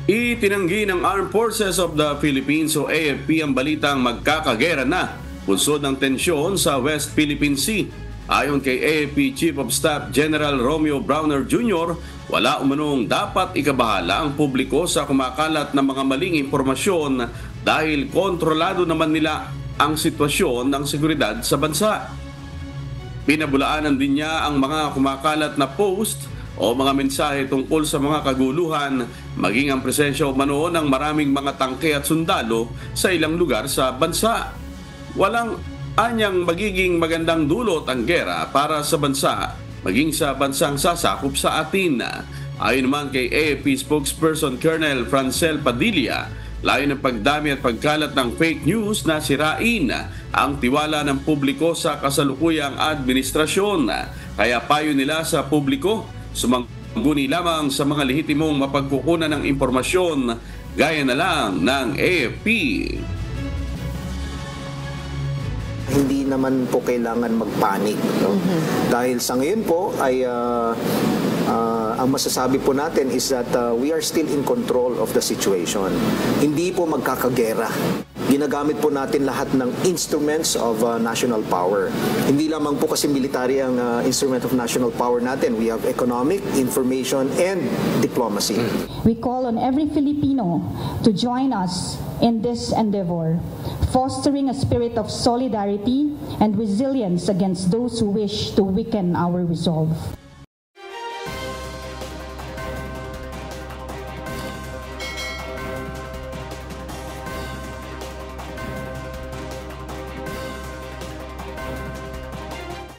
Itinanggi ng Armed Forces of the Philippines o AFP ang balitang magkakagera na punsod ng tensyon sa West Philippine Sea. Ayon kay AFP Chief of Staff General Romeo Browner Jr., wala umanong dapat ikabahala ang publiko sa kumakalat ng mga maling impormasyon dahil kontrolado naman nila ang sitwasyon ng seguridad sa bansa. Pinabulaanan din niya ang mga kumakalat na post o mga mensahe tungkol sa mga kaguluhan, maging ang presensya umano ng maraming mga tangke at sundalo sa ilang lugar sa bansa. Walang anyang magiging magandang dulot ang gera para sa bansa, maging sa bansang sasakop sa atin. Ayon naman kay AFP spokesperson Colonel Francel Padilla, layo ng pagdami at pagkalat ng fake news na sirain ang tiwala ng publiko sa kasalukuyang administrasyon. Kaya payo nila sa publiko, sumangguni lamang sa mga lehitimong mapagkukunan ng impormasyon gaya na lang ng AFP. Hindi naman po kailangan magpanik. No? Dahil sa ngayon po ay ang masasabi po natin is that we are still in control of the situation. Hindi po magkakagera. Ginagamit po natin lahat ng instruments of national power. Hindi lamang po kasi military ang instrument of national power natin. We have economic, information, and diplomacy. We call on every Filipino to join us in this endeavor, fostering a spirit of solidarity and resilience against those who wish to weaken our resolve.